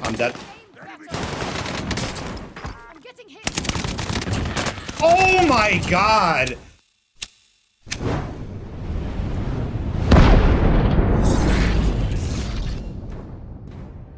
I'm dead. I'm getting hit. Oh my god!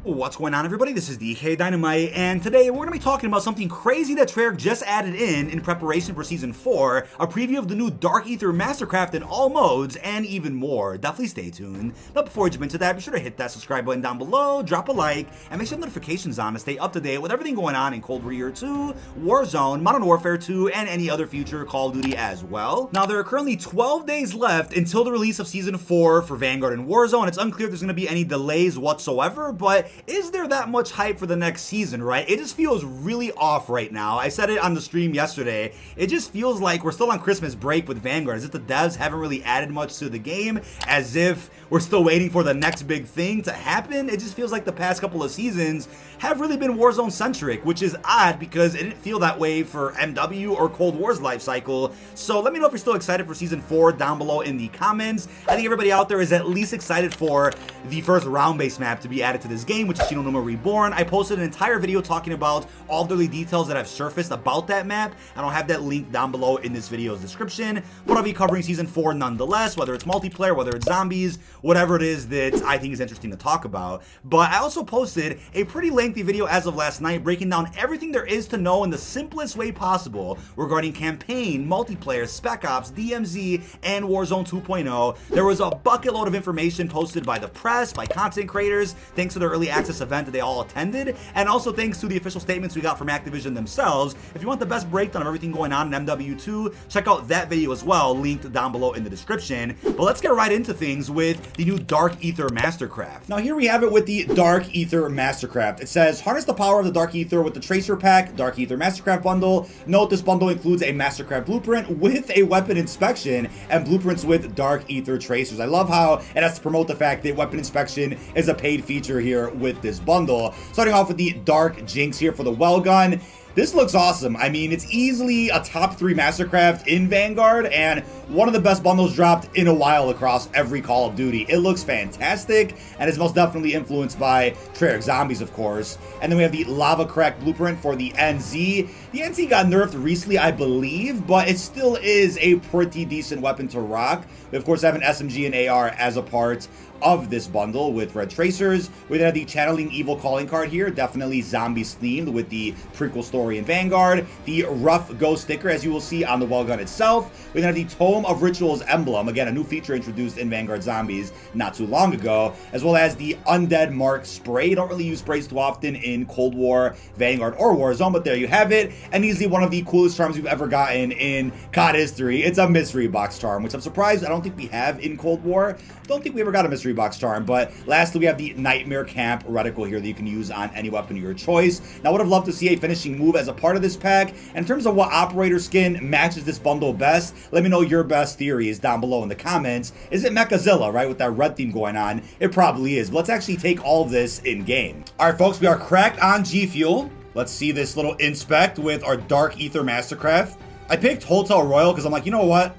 What's going on, everybody? This is DK Dynamite, and today we're going to be talking about something crazy that Treyarch just added in preparation for Season 4, a preview of the new Dark Aether Mastercraft in all modes, and even more. Definitely stay tuned. But before we jump into that, be sure to hit that subscribe button down below, drop a like, and make sure notifications on to stay up to date with everything going on in Cold War Year 2, Warzone, Modern Warfare 2, and any other future Call of Duty as well. Now, there are currently 12 days left until the release of Season 4 for Vanguard and Warzone. It's unclear if there's going to be any delays whatsoever, but is there that much hype for the next season, right? It just feels really off right now. I said it on the stream yesterday. It just feels like we're still on Christmas break with Vanguard, as if the devs haven't really added much to the game, as if we're still waiting for the next big thing to happen. It just feels like the past couple of seasons have really been Warzone centric, which is odd because it didn't feel that way for MW or Cold War's life cycle. So let me know if you're still excited for Season 4 down below in the comments. I think everybody out there is at least excited for the first round-based map to be added to this game, which is Shinonuma Reborn. I posted an entire video talking about all the early details that have surfaced about that map, and I'll have that link down below in this video's description. But I'll be covering Season 4 nonetheless, whether it's multiplayer, whether it's zombies, whatever it is that I think is interesting to talk about. But I also posted a pretty lengthy video as of last night breaking down everything there is to know in the simplest way possible regarding campaign, multiplayer, Spec Ops, DMZ, and Warzone 2.0. There was a bucket load of information posted by the press, by content creators, thanks to the early access event that they all attended, and also thanks to the official statements we got from Activision themselves. If you want the best breakdown of everything going on in MW2, check out that video as well, linked down below in the description. But let's get right into things with the new Dark Aether Mastercraft. Now here we have it with the Dark Aether Mastercraft. It says, harness the power of the Dark Aether with the Tracer Pack, Dark Aether Mastercraft bundle. Note this bundle includes a Mastercraft blueprint with a weapon inspection and blueprints with Dark Aether Tracers. I love how it has to promote the fact that weapon inspection is a paid feature here with this bundle. Starting off with the Dark Jinx here for the Wellgun. This looks awesome. I mean, it's easily a top 3 Mastercraft in Vanguard and one of the best bundles dropped in a while across every Call of Duty. It looks fantastic and is most definitely influenced by Treyarch Zombies, of course. And then we have the Lava Crack blueprint for the NZ. The NZ got nerfed recently, I believe, but it still is a pretty decent weapon to rock. We, of course, have an SMG and AR as a part of this bundle with red tracers. We then have the Channeling Evil calling card here, definitely zombies themed with the prequel story in Vanguard. The Rough Ghost sticker, as you will see on the Wellgun itself. We then have the Tome of Rituals emblem, again a new feature introduced in Vanguard Zombies not too long ago, as well as the Undead Mark spray. Don't really use sprays too often in Cold War, Vanguard, or Warzone, but there you have it. And easily one of the coolest charms we've ever gotten in COD history. It's a mystery box charm, which I'm surprised I don't think we have in Cold War. Don't think we ever got a mystery box charm. But lastly, we have the Nightmare Camp reticle here that you can use on any weapon of your choice. Now, I would have loved to see a finishing move as a part of this pack. And in terms of what operator skin matches this bundle best, let me know your best theories down below in the comments. Is it Mechazilla, right, with that red theme going on? It probably is. But let's actually take all of this in game. All right, folks, we are cracked on G Fuel. Let's see this little inspect with our Dark Aether Mastercraft. I picked Hotel Royal because I'm like, you know what?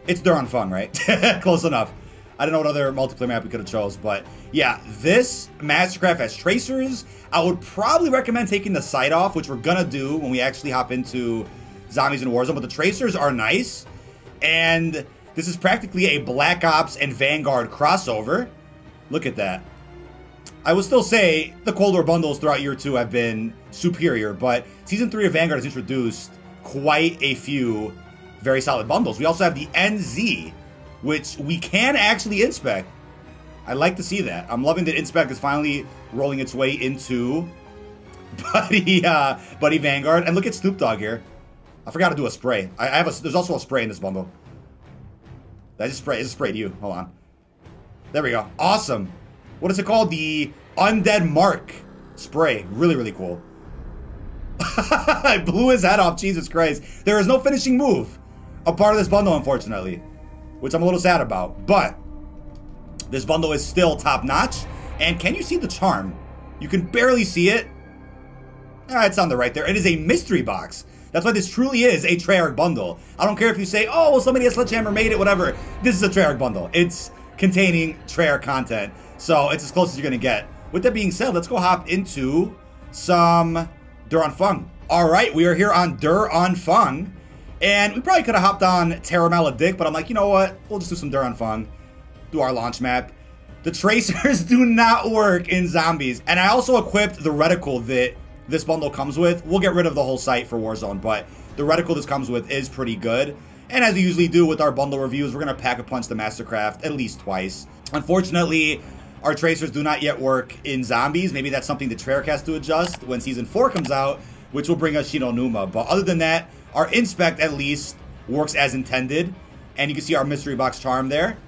It's Duran Fun, right? Close enough. I don't know what other multiplayer map we could have chose, but yeah, this Mastercraft has tracers. I would probably recommend taking the sight off, which we're gonna do when we actually hop into Zombies and Warzone, but the tracers are nice. And this is practically a Black Ops and Vanguard crossover. Look at that. I would still say the Cold War bundles throughout Year 2 have been superior, but Season 3 of Vanguard has introduced quite a few very solid bundles. We also have the NZ, which we can actually inspect. I like to see that. I'm loving that inspect is finally rolling its way into Buddy Vanguard. And look at Snoop Dogg here. I forgot to do a spray. There's also a spray in this bundle. I just sprayed you. Hold on. There we go. Awesome. What is it called? The Undead Mark spray. Really, really cool. I blew his head off. Jesus Christ. There is no finishing move a part of this bundle, unfortunately, which I'm a little sad about. But this bundle is still top-notch. And can you see the charm? You can barely see it. It's on the right there. It is a mystery box. That's why this truly is a Treyarch bundle. I don't care if you say, oh, well, somebody at Sledgehammer made it, whatever. This is a Treyarch bundle. It's containing Treyarch content. So it's as close as you're going to get with that being said, let's go hop into some Dur on Fung. All right, we are here on Dur on Fung. And we probably could have hopped on Terra Maledict, but I'm like, you know what? We'll just do some Dur on Fung. Do our launch map. The tracers do not work in zombies. And I also equipped the reticle that this bundle comes with. We'll get rid of the whole site for Warzone, but the reticle this comes with is pretty good. And as we usually do with our bundle reviews, we're going to pack-a-punch the Mastercraft at least twice. Unfortunately, our tracers do not yet work in zombies. Maybe that's something that Treyarch has to adjust when Season 4 comes out, which will bring us Shi No Numa. But other than that, our Inspect, at least, works as intended. And you can see our Mystery Box Charm there.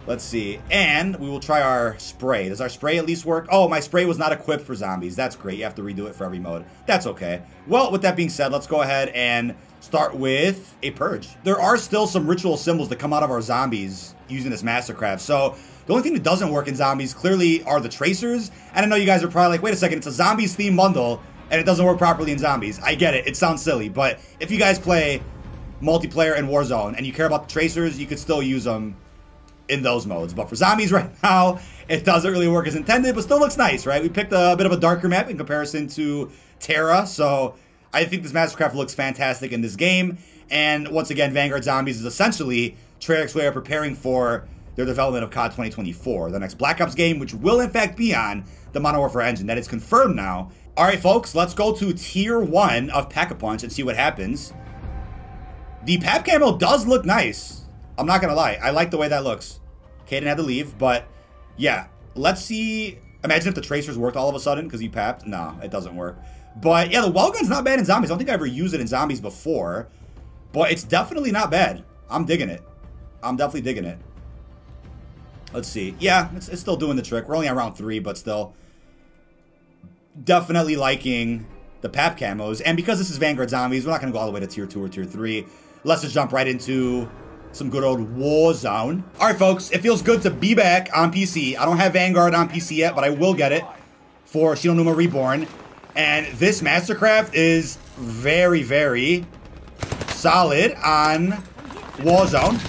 Let's see. And we will try our Spray. Does our Spray at least work? Oh, my Spray was not equipped for zombies. That's great. You have to redo it for every mode. That's okay. Well, with that being said, let's go ahead and start with a Purge. There are still some ritual symbols that come out of our zombies using this Mastercraft. So the only thing that doesn't work in zombies clearly are the tracers. And I know you guys are probably like, wait a second, it's a zombies themed bundle and it doesn't work properly in zombies. I get it. It sounds silly. But if you guys play multiplayer and Warzone and you care about the tracers, you could still use them in those modes. But for zombies right now, it doesn't really work as intended, but still looks nice, right? We picked a bit of a darker map in comparison to Terra, so I think this Mastercraft looks fantastic in this game. And once again, Vanguard Zombies is essentially Treyarch's way of preparing for their development of COD 2024, the next Black Ops game, which will in fact be on the Modern Warfare engine. That is confirmed now. All right, folks, let's go to Tier 1 of Pack-a-Punch and see what happens. The Pap Camo does look nice. I'm not going to lie. I like the way that looks. Kaden had to leave, but yeah. Let's see. Imagine if the tracers worked all of a sudden because he papped. No, it doesn't work. But yeah, the Wellgun's not bad in zombies. I don't think I ever used it in zombies before, but it's definitely not bad. I'm digging it. I'm definitely digging it. Let's see. Yeah, it's still doing the trick. We're only on round 3, but still. Definitely liking the Pap Camos. And because this is Vanguard Zombies, we're not going to go all the way to Tier 2 or Tier 3. Let's just jump right into some good old Warzone. All right, folks, it feels good to be back on PC. I don't have Vanguard on PC yet, but I will get it for Shi No Numa Reborn. And this Mastercraft is very, very solid on Warzone.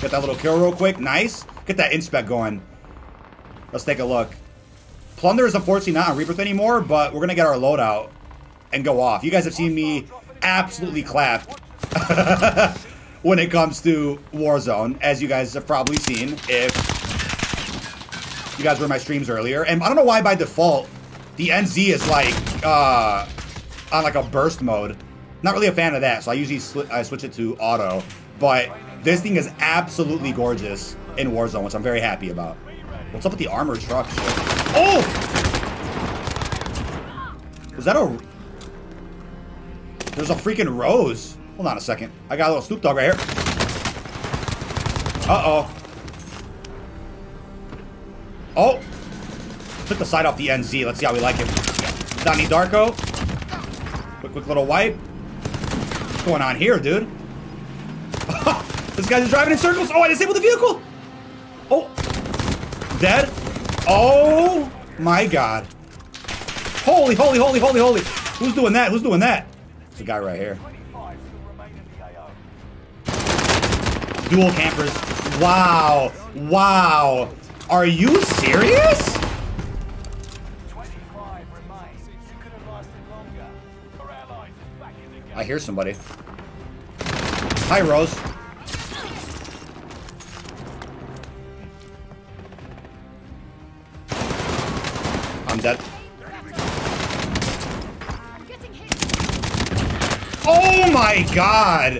Get that little kill real quick. Nice. Get that Inspect going. Let's take a look. Plunder is unfortunately not on Rebirth anymore, but we're going to get our loadout and go off. You guys have seen me absolutely clap when it comes to Warzone, as you guys have probably seen if you guys were in my streams earlier. And I don't know why by default the NZ is like on like a burst mode. Not really a fan of that, so I usually switch it to auto. But this thing is absolutely gorgeous in Warzone, which I'm very happy about. What's up with the armored truck? Oh! Was that a... There's a freaking Rose. Hold on a second. I got a little Snoop Dogg right here. Uh-oh. Oh! Took the side off the NZ. Let's see how we like it. Donnie Darko. Quick little wipe. What's going on here, dude? This guy's driving in circles. Oh, I disabled the vehicle! Oh! Dead? Oh my god. Holy, holy, holy, holy, holy. Who's doing that? Who's doing that? There's a guy right here. Dual campers. Wow. Wow. Are you serious? I hear somebody. Hi, Rose. I'm dead. Oh my god!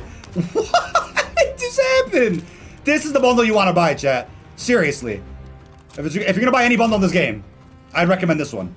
What just happened? This is the bundle you want to buy, chat. Seriously. If you're gonna buy any bundle in this game, I'd recommend this one.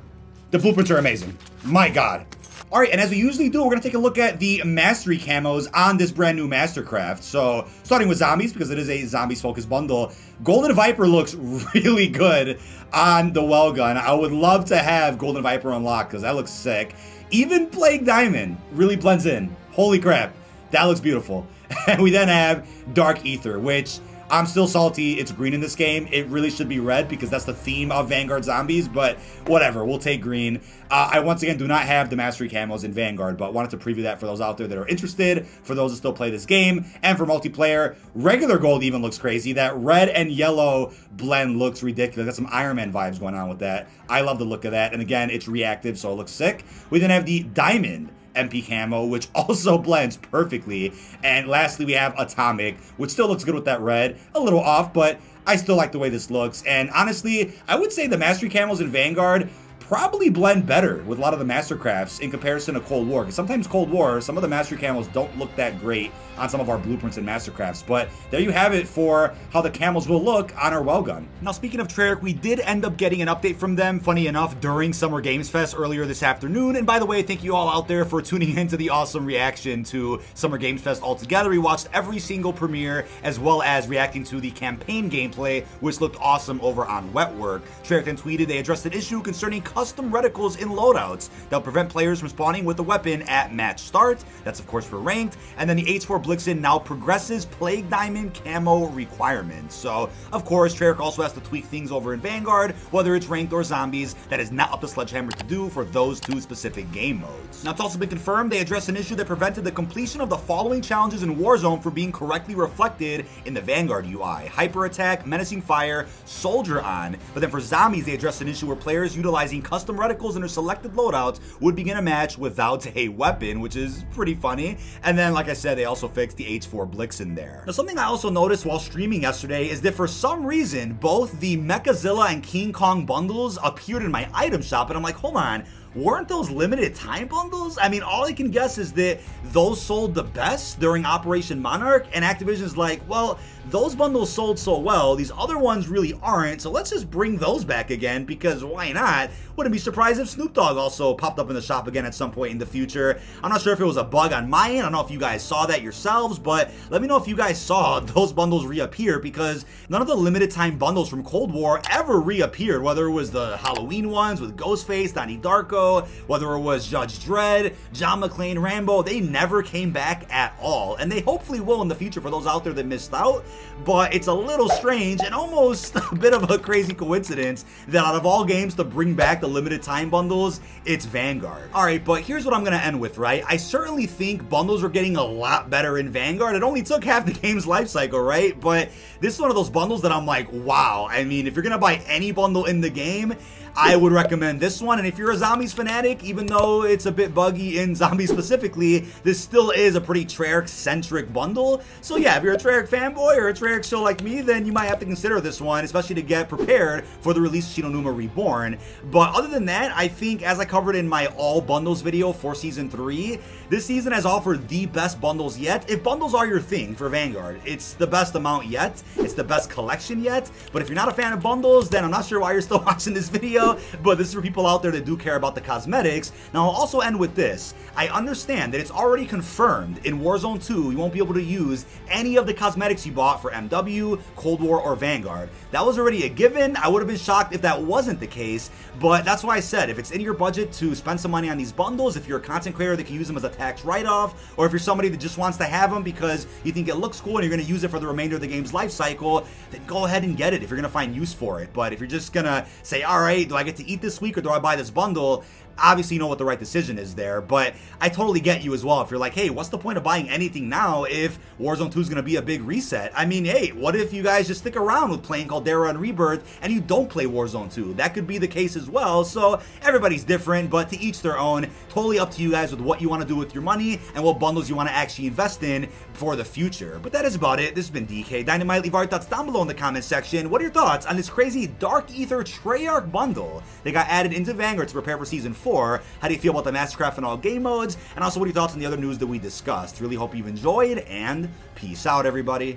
The blueprints are amazing. My god. Alright, and as we usually do, we're gonna take a look at the mastery camos on this brand new Mastercraft. So, starting with zombies, because it is a zombies-focused bundle. Golden Viper looks really good on the Wellgun. I would love to have Golden Viper unlocked, because that looks sick. Even Plague Diamond really blends in. Holy crap. That looks beautiful. And we then have Dark Ether, which I'm still salty it's green in this game. It really should be red because that's the theme of Vanguard Zombies, but whatever, we'll take green. I once again do not have the Mastery camos in Vanguard, but wanted to preview that for those out there that are interested, for those that still play this game, and for multiplayer. Regular gold even looks crazy. That red and yellow blend looks ridiculous. Got some Iron Man vibes going on with that. I love the look of that, and again, it's reactive, so it looks sick. We then have the diamond MP camo, which also blends perfectly. And lastly, we have Atomic, which still looks good with that red. A little off, but I still like the way this looks. And honestly, I would say the Mastery camos in Vanguard probably blend better with a lot of the Mastercrafts in comparison to Cold War. Because sometimes Cold War, some of the Mastery camos don't look that great on some of our blueprints and Mastercrafts. But there you have it for how the camos will look on our Welgun. Now, speaking of Treyarch, we did end up getting an update from them, funny enough, during Summer Games Fest earlier this afternoon. And by the way, thank you all out there for tuning into the awesome reaction to Summer Games Fest altogether. We watched every single premiere, as well as reacting to the campaign gameplay, which looked awesome over on Wetwork. Treyarch then tweeted they addressed an issue concerning custom reticles in loadouts that'll prevent players from spawning with the weapon at match start. That's of course for ranked. And then the H4 Blixen now progresses Plague Diamond camo requirements. So of course Treyarch also has to tweak things over in Vanguard, whether it's ranked or zombies. That is not up to Sledgehammer to do for those two specific game modes. Now it's also been confirmed they addressed an issue that prevented the completion of the following challenges in Warzone from being correctly reflected in the Vanguard UI: Hyper Attack, Menacing Fire, Soldier On. But then for zombies, they addressed an issue where players utilizing custom reticles in their selected loadouts would begin a match without a weapon, which is pretty funny. And then, like I said, they also fixed the H4 Blixen there. Now, something I also noticed while streaming yesterday is that for some reason, both the Mechazilla and King Kong bundles appeared in my item shop, and I'm like, hold on, weren't those limited time bundles? I mean, all I can guess is that those sold the best during Operation Monarch, and Activision's like, well, those bundles sold so well, these other ones really aren't, so let's just bring those back again, because why not? Wouldn't be surprised if Snoop Dogg also popped up in the shop again at some point in the future. I'm not sure if it was a bug on my end, I don't know if you guys saw that yourselves, but let me know if you guys saw those bundles reappear, because none of the limited time bundles from Cold War ever reappeared, whether it was the Halloween ones with Ghostface, Donnie Darko, whether it was Judge Dredd, John McClane, Rambo, they never came back at all, and they hopefully will in the future for those out there that missed out. But it's a little strange and almost a bit of a crazy coincidence that out of all games to bring back the limited time bundles, it's Vanguard. Alright, but here's what I'm gonna end with, right? I certainly think bundles are getting a lot better in Vanguard. It only took half the game's life cycle, right? But this is one of those bundles that I'm like, wow. I mean, if you're gonna buy any bundle in the game, I would recommend this one. And if you're a Zombies fanatic, even though it's a bit buggy in Zombies specifically, this still is a pretty Treyarch-centric bundle. So yeah, if you're a Treyarch fanboy or a Treyarch show like me, then you might have to consider this one, especially to get prepared for the release of Shinonuma Reborn. But other than that, I think, as I covered in my all bundles video for Season 3, this season has offered the best bundles yet. If bundles are your thing for Vanguard, it's the best amount yet. It's the best collection yet. But if you're not a fan of bundles, then I'm not sure why you're still watching this video. But this is for people out there that do care about the cosmetics. Now, I'll also end with this. I understand that it's already confirmed in Warzone 2 you won't be able to use any of the cosmetics you bought for MW, Cold War, or Vanguard. That was already a given. I would have been shocked if that wasn't the case, but that's why I said if it's in your budget to spend some money on these bundles, if you're a content creator that can use them as a tax write-off, or if you're somebody that just wants to have them because you think it looks cool and you're going to use it for the remainder of the game's life cycle, then go ahead and get it if you're going to find use for it. But if you're just going to say, all right, do I get to eat this week or do I buy this bundle? Obviously, you know what the right decision is there, but I totally get you as well. If you're like, hey, what's the point of buying anything now if Warzone 2 is going to be a big reset? I mean, hey, what if you guys just stick around with playing Caldera and Rebirth and you don't play Warzone 2? That could be the case as well. So everybody's different, but to each their own. Totally up to you guys with what you want to do with your money and what bundles you want to actually invest in for the future. But that is about it. This has been DK Dynamite. Leave our thoughts down below in the comment section. What are your thoughts on this crazy Dark Aether Treyarch bundle that got added into Vanguard to prepare for Season 4? How do you feel about the Mastercraft and all game modes? And also, what are your thoughts on the other news that we discussed? Really hope you've enjoyed, and peace out, everybody.